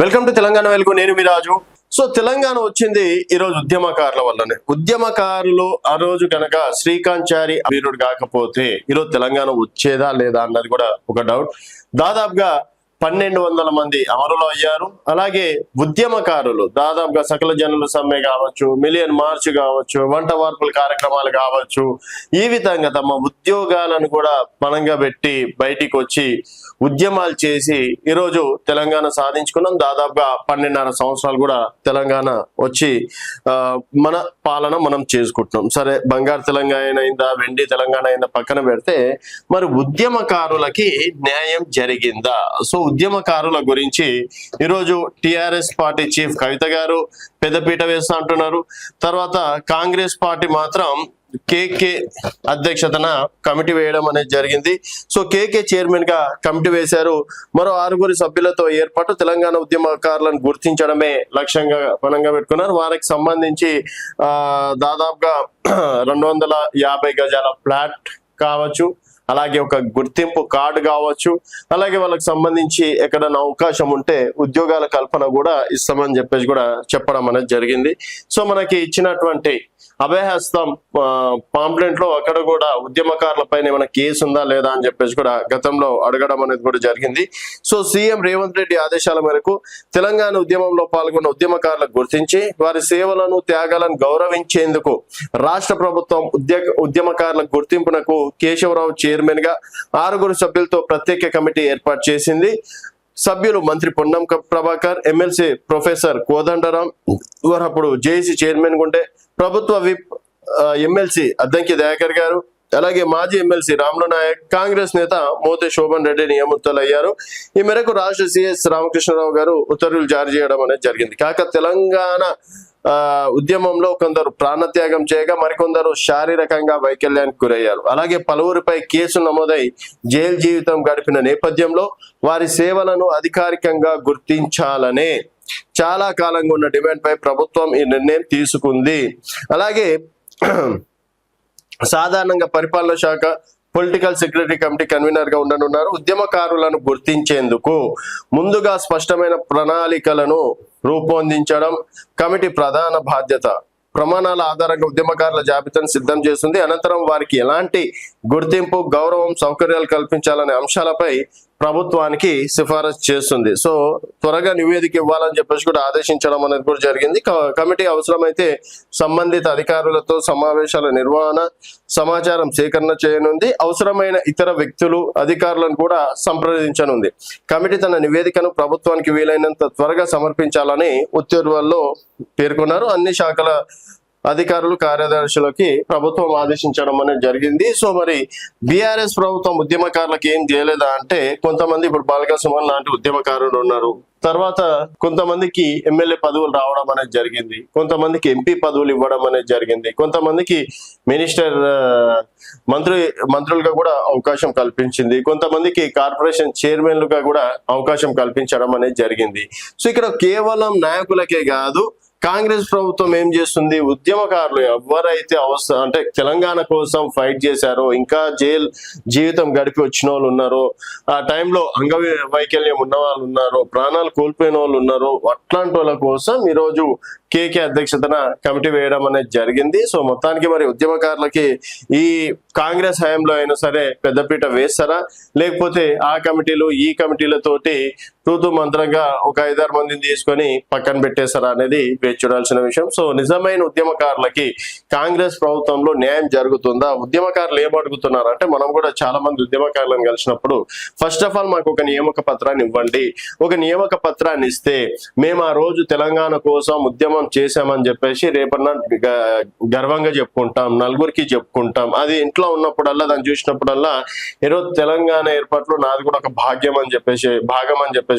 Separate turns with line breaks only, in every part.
Welcome to Telangana వెలుగు. నేను మీ రాజు. So Telangana వచ్చింది ఈ రోజు ఉద్యమకారుల వల్లనే. ఉద్యమకారులు ఆ రోజు కనుక శ్రీకాంత్ చారి వీరుడు కాకపోతే ఈరోజు తెలంగాణ వచ్చేదా లేదా అన్నది కూడా ఒక డౌట్. దాదాపుగా 1200 మంది అమరులు అయ్యారు. అలాగే ఉద్యమకారులు దాదాపుగా సకల జనుల సమ్మె కావచ్చు, మిలియన్ మార్చ్ కావచ్చు, వంట వార్పుల కార్యక్రమాలు కావచ్చు, ఈ విధంగా తమ ఉద్యోగాలను కూడా పణంగా పెట్టి బయటికి వచ్చి ఉద్యమాలు చేసి ఈరోజు తెలంగాణ సాధించుకున్నాం. దాదాపుగా 12.5 సంవత్సరాలు కూడా తెలంగాణ వచ్చి మన పాలన మనం చేసుకుంటున్నాం. సరే, బంగారు తెలంగాణ అయిందా, వెండి తెలంగాణ అయిందా పక్కన పెడితే మరి ఉద్యమకారులకి న్యాయం జరిగిందా? సో ఉద్యమకారుల గురించి ఈరోజు టిఆర్ఎస్ పార్టీ చీఫ్ కవిత గారు పెద్దపీట వేస్తా అంటున్నారు. తర్వాత కాంగ్రెస్ పార్టీ మాత్రం కేకే అధ్యక్షతన కమిటీ వేయడం అనేది జరిగింది. సో కేకే చైర్మన్ గా కమిటీ వేశారు. మరో 6 సభ్యులతో ఏర్పాటు తెలంగాణ ఉద్యమకారులను గుర్తించడమే లక్ష్యంగా పనంగా పెట్టుకున్నారు. వారికి సంబంధించి దాదాపుగా 250 గజాల ఫ్లాట్ కావచ్చు, అలాగే ఒక గుర్తింపు కార్డు కావచ్చు, అలాగే వాళ్ళకి సంబంధించి ఎక్కడైనా అవకాశం ఉంటే ఉద్యోగాల కల్పన కూడా ఇస్తామని చెప్పేసి కూడా చెప్పడం అనేది జరిగింది. సో మనకి ఇచ్చినటువంటి అభయహస్తం పాంప్లెంట్ లో అక్కడ కూడా ఉద్యమకారుల పైన ఏమైనా కేసు ఉందా లేదా అని చెప్పేసి కూడా గతంలో అడగడం అనేది కూడా జరిగింది. సో సీఎం రేవంత్ రెడ్డి ఆదేశాల మేరకు తెలంగాణ ఉద్యమంలో పాల్గొన్న ఉద్యమకారులకు గుర్తించి వారి సేవలను త్యాగాలను గౌరవించేందుకు రాష్ట్ర ప్రభుత్వం ఉద్యమకారుల గుర్తింపునకు కేశవరావు చైర్మన్ గా 6 సభ్యులతో ప్రత్యేక కమిటీ ఏర్పాటు చేసింది. సభ్యులు మంత్రి పొన్నం ప్రభాకర్, ఎమ్మెల్సీ ప్రొఫెసర్ కోదండరాం, వారు అప్పుడు జేఏసీ చైర్మన్ ఉంటే ప్రభుత్వ విప్ ఎమ్మెల్సీ అద్దంకి దయాకర్ గారు, అలాగే మాజీ ఎమ్మెల్సీ రాములు నాయక్, కాంగ్రెస్ నేత మోతే శోభన్ రెడ్డి నియమితులయ్యారు. ఈ మేరకు రాష్ట్ర సిఎస్ రామకృష్ణరావు గారు ఉత్తర్వులు జారీ చేయడం అనేది జరిగింది. కాక తెలంగాణ ఉద్యమంలో కొందరు ప్రాణత్యాగం చేయగా మరికొందరు శారీరకంగా వైకల్యానికి గురయ్యారు. అలాగే పలువురిపై కేసు నమోదై జైలు జీవితం గడిపిన నేపథ్యంలో వారి సేవలను అధికారికంగా గుర్తించాలనే చాలా కాలంగా ఉన్న డిమాండ్ పై ప్రభుత్వం ఈ నిర్ణయం తీసుకుంది. అలాగే సాధారణంగా పరిపాలన శాఖ పొలిటికల్ సెక్రటరీ కమిటీ కన్వీనర్ గా ఉండనున్నారు. ఉద్యమకారులను గుర్తించేందుకు ముందుగా స్పష్టమైన ప్రణాళికలను రూపొందించడం కమిటీ ప్రధాన బాధ్యత. ప్రమాణాల ఆధారంగా ఉద్యమకారుల జాబితాను సిద్ధం చేస్తుంది. అనంతరం వారికి ఎలాంటి గుర్తింపు, గౌరవం, సౌకర్యాలు కల్పించాలనే అంశాలపై ప్రభుత్వానికి సిఫారసు చేస్తుంది. సో త్వరగా నివేదిక ఇవ్వాలని చెప్పేసి కూడా ఆదేశించడం అనేది కూడా జరిగింది. కమిటీ అవసరమైతే సంబంధిత అధికారులతో సమావేశాల నిర్వహణ, సమాచారం సేకరణ చేయనుంది. అవసరమైన ఇతర వ్యక్తులు, అధికారులను కూడా సంప్రదించనుంది. కమిటీ తన నివేదికను ప్రభుత్వానికి వీలైనంత త్వరగా సమర్పించాలని ఉత్తర్వుల్లో పేర్కొన్నారు. అన్ని శాఖల అధికారులు, కార్యదర్శులకి ప్రభుత్వం ఆదేశించడం అనేది జరిగింది. సో మరి బీఆర్ఎస్ ప్రభుత్వం ఉద్యమకారులకు ఏం చేయలేదా అంటే, కొంతమంది ఇప్పుడు బాలక సుమన్ లాంటి ఉద్యమకారులు ఉన్నారు. తర్వాత కొంతమందికి ఎమ్మెల్యే పదవులు రావడం అనేది జరిగింది, కొంతమందికి ఎంపీ పదవులు ఇవ్వడం అనేది జరిగింది, కొంతమందికి మినిస్టర్ మంత్రులుగా కూడా అవకాశం కల్పించింది, కొంతమందికి కార్పొరేషన్ చైర్మన్లుగా కూడా అవకాశం కల్పించడం అనేది జరిగింది. సో ఇక్కడ కేవలం నాయకులకే కాదు, కాంగ్రెస్ ప్రభుత్వం ఏం చేస్తుంది, ఉద్యమకారులు ఎవరైతే అంటే తెలంగాణ కోసం ఫైట్ చేశారో, ఇంకా జైలు జీవితం గడిపి వచ్చిన వాళ్ళు ఉన్నారో, ఆ టైంలో అంగవైకల్యం ఉన్న వాళ్ళు ఉన్నారో, ప్రాణాలు కోల్పోయిన వాళ్ళు ఉన్నారో, అట్లాంటి వాళ్ళ కోసం ఈరోజు కేకే అధ్యక్షతన కమిటీ వేయడం అనేది జరిగింది. సో మొత్తానికి మరి ఉద్యమకారులకి ఈ కాంగ్రెస్ హయాంలో అయినా సరే పెద్దపీట వేస్తారా, లేకపోతే ఆ కమిటీలు ఈ కమిటీలతోటి తూతు మంత్రంగా ఒక 5-6 మందిని తీసుకొని పక్కన పెట్టేస్తారా అనేది వేచి చూడాల్సిన విషయం. సో నిజమైన ఉద్యమకారులకి కాంగ్రెస్ ప్రభుత్వంలో న్యాయం జరుగుతుందా? ఉద్యమకారులు ఏమడుగుతున్నారు అంటే, మనం కూడా చాలా మంది ఉద్యమకారులను కలిసినప్పుడు ఫస్ట్ ఆఫ్ ఆల్ మాకు ఒక నియామక పత్రాన్ని ఇవ్వండి, ఒక నియామక పత్రాన్ని ఇస్తే మేము ఆ రోజు తెలంగాణ కోసం ఉద్యమం చేశామని చెప్పేసి రేపన్నా గర్వంగా చెప్పుకుంటాం, నలుగురికి చెప్పుకుంటాం. అది ఇంట్లో ఉన్నప్పుడల్లా, దాన్ని చూసినప్పుడల్లా ఈరోజు తెలంగాణ ఏర్పాట్లో నాది కూడా ఒక భాగం అని చెప్పేసి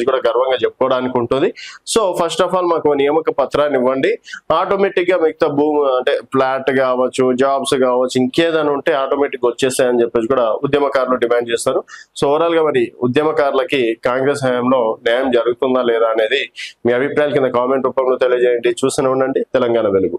కూడా గర్వంగా చెప్పుకోవడానికి ఉంటుంది. సో ఫస్ట్ ఆఫ్ ఆల్ మాకు నియామక పత్రాన్ని ఇవ్వండి, ఆటోమేటిక్ గా మిగతా భూమి అంటే ఫ్లాట్ కావచ్చు, జాబ్స్ కావచ్చు, ఇంకేదైనా ఉంటే ఆటోమేటిక్ వచ్చేస్తాయని చెప్పేసి కూడా ఉద్యమకారులు డిమాండ్ చేస్తారు. సో ఓవరాల్ గా మరి ఉద్యమకారులకి కాంగ్రెస్ హయాంలో న్యాయం జరుగుతుందా లేదా అనేది మీ అభిప్రాయాల కింద కామెంట్ రూపంలో తెలియజేయండి. చూస్తూనే ఉండండి తెలంగాణ వెలుగు.